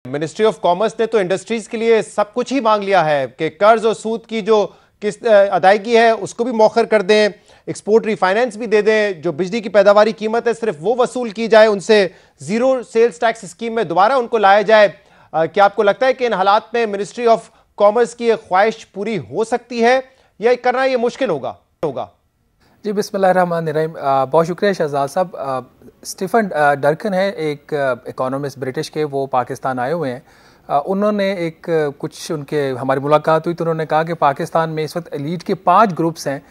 Ministry of commerce ने तो industries के लिए सब कुछ ही मांग लिया है कि कर्ज और सूद की जो किस्त अदायगी है उसको भी मौखर कर दें, एक्सपोर्ट रिफाइनेंस भी दे दें, जो बिजली की पैदावारी कीमत है सिर्फ वो वसूल की जाए, उनसे जीरो सेल्स टैक्स स्कीम में दोबारा उनको लाया जाए। क्या आपको लगता है कि इन हालात में मिनिस्ट्री ऑफ कॉमर्स की ख्वाहिश पूरी हो सकती है या करना ये मुश्किल होगा? जी बिस्मिल्लाहिर्रहमानिर्रहीम। बहुत शुक्रिया शहजाद साहब। स्टीफन डर्कन है एक इकोनॉमिस्ट ब्रिटिश के, वो पाकिस्तान आए हुए हैं। उन्होंने कुछ उनके हमारी मुलाकात हुई तो उन्होंने कहा कि पाकिस्तान में इस वक्त एलीट के 5 ग्रुप्स हैं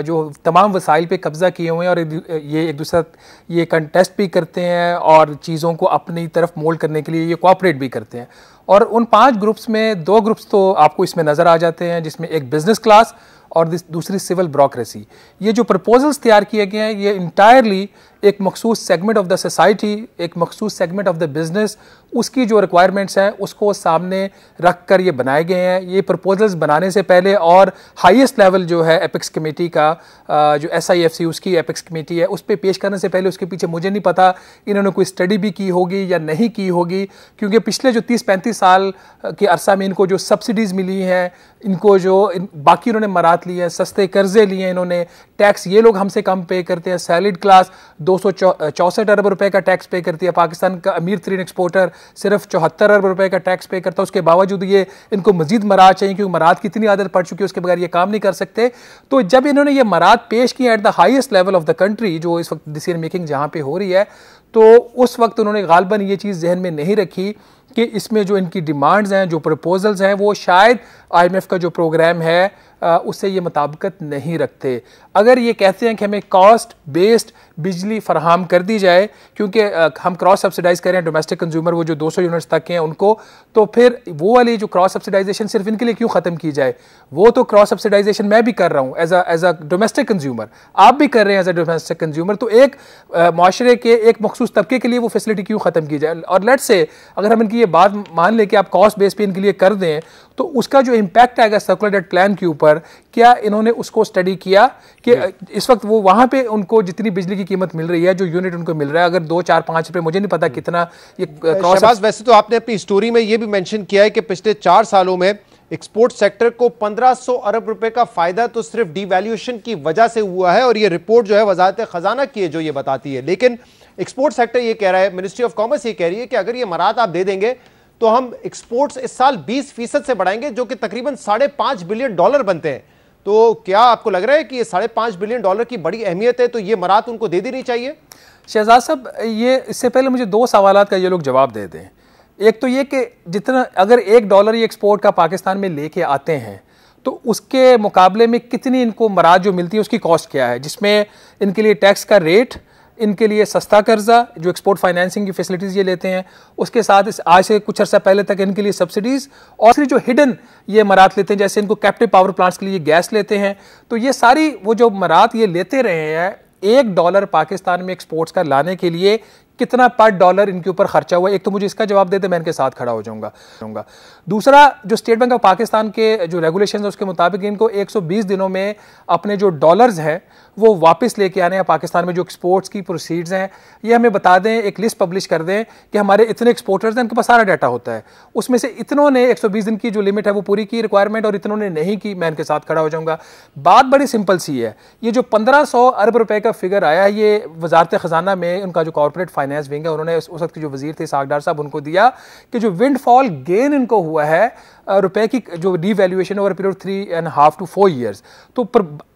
जो तमाम वसाइल पे कब्ज़ा किए हुए हैं और ये एक दूसरे ये कंटेस्ट भी करते हैं और चीज़ों को अपनी तरफ मोल्ड करने के लिए ये कोऑपरेट भी करते हैं। और उन 5 ग्रुप्स में 2 ग्रुप्स तो आपको इसमें नज़र आ जाते हैं, जिसमें एक बिजनेस क्लास और दूसरी सिविल ब्यूरोक्रेसी। ये जो प्रपोजल्स तैयार किए गए हैं ये इंटायरली एक मखसूस सेगमेंट ऑफ द सोसाइटी, एक मखसूस सेगमेंट ऑफ द बिजनेस, उसकी जो रिक्वायरमेंट्स हैं उसको सामने रख कर ये बनाए गए हैं। ये प्रपोजल्स बनाने से पहले और हाईएस्ट लेवल जो है एपिक्स कमेटी का, जो SIFC उसकी एपिक्स कमेटी है, उस पर पेश करने से पहले उसके पीछे मुझे नहीं पता इन्होंने कोई स्टडी भी की होगी या नहीं की होगी, क्योंकि पिछले जो 30-35 साल के अरसा में इनको जो सब्सिडीज़ मिली हैं, इनको जो बाकी इन्होंने मरात लिए हैं, सस्ते कर्जे लिए, इन्होंने टैक्स ये लोग हमसे कम पे करते हैं। सैलिड क्लास 264 अरब रुपए का टैक्स पे करती है, पाकिस्तान का अमीर तरीन एक्सपोर्टर सिर्फ 74 अरब रुपए का टैक्स पे करता है। उसके बावजूद ये इनको मजीद मरात चाहिए, क्योंकि मरात की इतनी आदत पड़ चुकी है, उसके बगैर ये काम नहीं कर सकते। तो जब इन्होंने ये मरात पेश की at the highest level of the country, जो इस वक्त डिसीजन मेकिंग जहाँ पे हो रही है, तो उस वक्त उन्होंने गालबन ये चीज़ जहन में नहीं रखी कि इसमें जो इनकी डिमांड्स हैं, जो प्रपोजल्स हैं, वो शायद IMF का जो प्रोग्राम है उससे ये मुताबिकत नहीं रखते। अगर ये कहते हैं कि हमें कॉस्ट बेस्ड बिजली फराहम कर दी जाए, क्योंकि हम क्रॉस सब्सिडाइज कर रहे हैं डोमेस्टिक कंज्यूमर, वो जो 200 यूनिट्स तक हैं उनको, तो फिर वो वाली जो क्रॉस सब्सिडाइजेशन सिर्फ इनके लिए क्यों ख़त्म की जाए? वो तो क्रॉस सब्सिडाइजेशन मैं भी कर रहा हूँ एज अ डोमेस्टिक कंज्यूमर, आप भी कर रहे हैं एज अ डोमेस्टिक कंज्यूमर, तो एक माशरे के एक मखसूस तबके के लिए वो फैसिलिटी क्यों ख़त्म की जाए? और लेट्स से अगर हम इनकी ये बात मान लें कि आप कॉस्ट बेस पे इनके लिए कर दें, तो उसका जो इम्पैक्ट आएगा सर्कुलर डेट प्लान के ऊपर, क्या इन्होंने उसको स्टडी किया कि इस वक्त वो वहां पे उनको जितनी बिजली की कीमत मिल रही है, जो यूनिट उनको मिल रहा है, अगर 2, 4, 5 रुपए, मुझे नहीं पता कितना ये क्रॉस। वैसे तो आपने अपनी स्टोरी में ये भी मेंशन किया है कि पिछले 4 सालों में एक्सपोर्ट सेक्टर को 1500 अरब रुपए का फायदा तो सिर्फ डिवैल्यूएशन की वजह से हुआ है, और ये रिपोर्ट जो है वजारत खजाना की है जो ये बताती है। लेकिन एक्सपोर्ट सेक्टर ये कह रहा है, मिनिस्ट्री ऑफ कॉमर्स ये कह रही है कि अगर ये मरात आप दे देंगे तो हम एक्सपोर्ट्स इस साल 20% से बढ़ाएंगे, जो कि तकरीबन $5.5 बिलियन बनते हैं। तो क्या आपको लग रहा है कि ये $5.5 बिलियन की बड़ी अहमियत है, तो ये मरात उनको दे देनी चाहिए? शहजाद साहब, ये इससे पहले मुझे 2 सवालात का ये लोग जवाब दे दें। एक तो ये कि जितना अगर $1 ये एक्सपोर्ट का पाकिस्तान में लेके आते हैं, तो उसके मुकाबले में कितनी इनको मरात जो मिलती है उसकी कॉस्ट क्या है, जिसमें इनके लिए टैक्स का रेट, इनके लिए सस्ता कर्जा जो एक्सपोर्ट फाइनेंसिंग की फैसिलिटीज़ ये लेते हैं, उसके साथ आज से कुछ अर्सा पहले तक इनके लिए सब्सिडीज़, और जो हिडन ये मरात लेते हैं, जैसे इनको कैप्टिव पावर प्लांट्स के लिए गैस लेते हैं, तो ये सारी वो जो मरात ये लेते रहे हैं, $1 पाकिस्तान में एक्सपोर्ट्स का लाने के लिए कितना पर डॉलर इनके ऊपर खर्चा हुआ है? एक तो मुझे इसका जवाब दे दे, मैं इनके साथ खड़ा हो जाऊंगा। दूसरा, जो स्टेट बैंक ऑफ पाकिस्तान के जो रेगुलेशन है उसके मुताबिक इनको 120 दिनों में अपने जो डॉलर्स हैं वो वापस लेके आने हैं। पाकिस्तान में जो एक्सपोर्ट्स की प्रोसीड्स हैं ये हमें बता दें, एक लिस्ट पब्लिश कर दें कि हमारे इतने एक्सपोर्टर्स हैं, उनके पास सारा डाटा होता है, उसमें से इतनों ने 120 दिन की जो लिमिट है वो पूरी की रिक्वायरमेंट, और इतनों ने नहीं की, मैं इनके साथ खड़ा हो जाऊंगा। बात बड़ी सिंपल सी है। ये जो 1500 अरब रुपए का फिगर आया है, ये वजारत खजाना में उनका जो कॉर्पोरेट फाइनेंस विंग है, उन्होंने उस वक्त के जो वजीर थे सागडार साहब, उनको दिया कि जो विंडफॉल गेन इनको हुआ है रुपए की जो devaluation over period 3.5 to 4 years, तो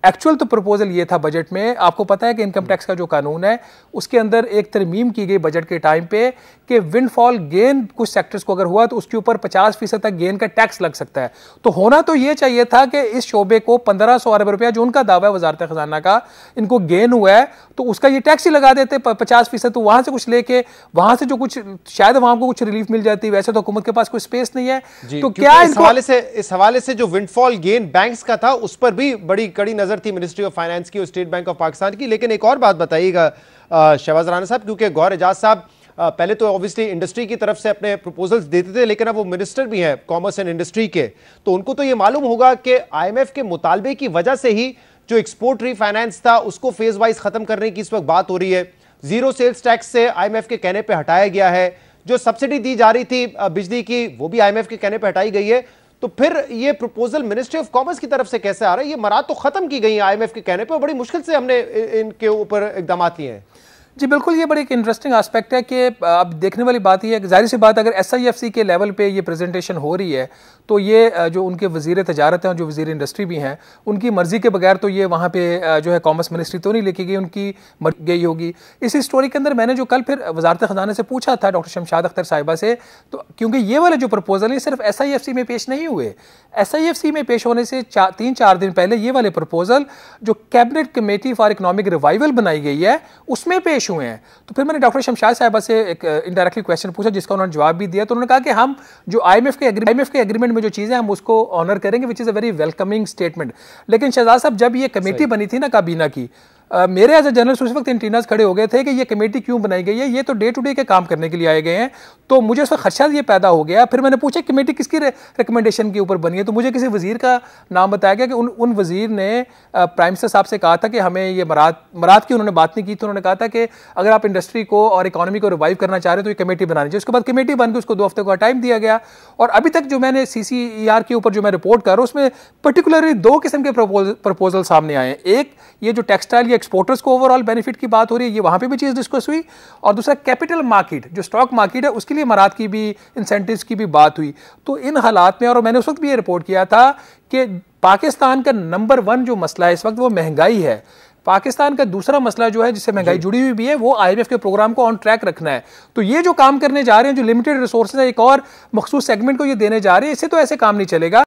एक्चुअल तो प्रपोजल ये था बजट में। आपको पता है कि इनकम टैक्स का जो कानून है उसके अंदर एक तरमीम की गई बजट के टाइम पे कि विंडफॉल गेन कुछ सेक्टर्स को अगर हुआ तो उसके ऊपर 50% तक गेन का टैक्स लग सकता है। तो होना तो ये चाहिए था कि इस शोबे को 1500 अरब रुपया जो उनका दावा है वजारत खजाना का, इनको गेन हुआ है, तो उसका ये टैक्स ही लगा देते 50%, तो वहां से कुछ लेके वहां से जो कुछ शायद वहां को कुछ रिलीफ मिल जाती। वैसे तो हुकूमत के पास कोई स्पेस नहीं है, तो क्या इस हवाले से जो विंडफॉल गेन बैंक्स का था उस पर भी बड़ी कड़ी नजर थी मिनिस्ट्री ऑफ फाइनेंस की और स्टेट बैंक ऑफ पाकिस्तान की। लेकिन एक और बात बताइएगा शहबाज राना साहब, क्योंकि गौहर एजाज साहब पहले तो ऑब्वियसली इंडस्ट्री की तरफ से अपने प्रपोजल्स देते थे, लेकिन अब वो मिनिस्टर भी हैं कॉमर्स एंड इंडस्ट्री के, तो उनको तो ये मालूम होगा कि IMF के मुतालबे की वजह से ही जो एक्सपोर्ट रीफाइनेंस था उसको फेज वाइज खत्म करने की इस वक्त बात हो रही है। जीरो सेल्स टैक्स से IMF के कहने पर हटाया गया है। जो सब्सिडी दी जा रही थी बिजली की वो भी आईएमएफ के कहने पर हटाई गई है। तो फिर ये प्रपोजल मिनिस्ट्री ऑफ कॉमर्स की तरफ से कैसे आ रहा है? ये मराद तो खत्म की गई है आईएमएफ के कहने पर, बड़ी मुश्किल से हमने इनके ऊपर इकदाम लिए हैं। जी बिल्कुल, ये बड़ी एक इंटरेस्टिंग एस्पेक्ट है कि अब देखने वाली बात ये है, जाहिर सी बात अगर SIFC के लेवल पे ये प्रेजेंटेशन हो रही है तो ये जो उनके वजीर तजारत हैं और जो वजीर इंडस्ट्री भी हैं उनकी मर्जी के बगैर तो ये वहाँ पे जो है कॉमर्स मिनिस्ट्री तो नहीं लेके गई, उनकी मर्जी गई होगी। इसी स्टोरी के अंदर मैंने जो कल फिर वजारत ख़जाना से पूछा था डॉक्टर शमशाद अख्तर साहिबा से, तो क्योंकि ये वाले जो प्रपोजल है सिर्फ SIFC में पेश नहीं हुए, SIFC में पेश होने से 3-4 दिन पहले ये वाले प्रपोजल जो cabinet committee for economic revival बनाई गई है उसमें पेश हुए हैं। तो फिर मैंने डॉक्टर शमशाद साहिबा से एक इनडायरेक्टली क्वेश्चन पूछा जिसका उन्होंने जवाब भी दिया। तो उन्होंने कहा कि हम जो IMF के एग्रीमेंट में जो चीज़ें हम उसको ऑनर करेंगे, which is a very welcoming statement. लेकिन शहजाद साहब जब ये कमेटी बनी थी ना काबीना की, मेरे एज ए जर्नलिस्ट उस वक्त एंटीनास खड़े हो गए थे कि ये कमेटी क्यों बनाई गई है, ये तो डे टू डे के काम करने के लिए आए गए हैं। तो मुझे उसका खदशा ये पैदा हो गया। फिर मैंने पूछा कमेटी किसकी रिकमेंडेशन के ऊपर बनी है, तो मुझे किसी वजीर का नाम बताया गया कि उन वजीर ने प्राइम मिनिस्टर साहब से कहा था कि हमें ये मराद की उन्होंने बात नहीं की, तो उन्होंने कहा था कि अगर आप इंडस्ट्री को और इकोनॉमी को रिवाइव करना चाह रहे तो ये कमेटी बनानी चाहिए। उसके बाद कमेटी बन के उसको 2 हफ्ते का टाइम दिया गया और अभी तक जो मैंने CCER के ऊपर जो मैं रिपोर्ट कर रहा हूँ उसमें पर्टिकुलरली 2 किस्म के प्रपोजल सामने आए हैं। एक ये जो टेक्सटाइल या एक्सपोर्टर्स को ओवरऑल बेनिफिट की बात हो रही है, ये वहां पे भी चीज डिस्कस हुई, और दूसरा कैपिटल मार्केट जो स्टॉक मार्केट है उसके लिए मराद की भी इंसेंटिव्स की भी बात हुई। तो इन हालात में, और मैंने उस वक्त भी ये रिपोर्ट किया था कि पाकिस्तान का नंबर 1 जो मसला है इस वक्त वो महंगाई है। पाकिस्तान का दूसरा मसला जो है जिससे महंगाई जुड़ी हुई भी है वो IMF के प्रोग्राम को ऑन ट्रैक रखना है। तो ये जो काम करने जा रहे हैं, जो लिमिटेड रिसोर्सेज है एक और मखसूस सेगमेंट को ये देने जा रहे हैं, इससे तो ऐसे काम नहीं चलेगा।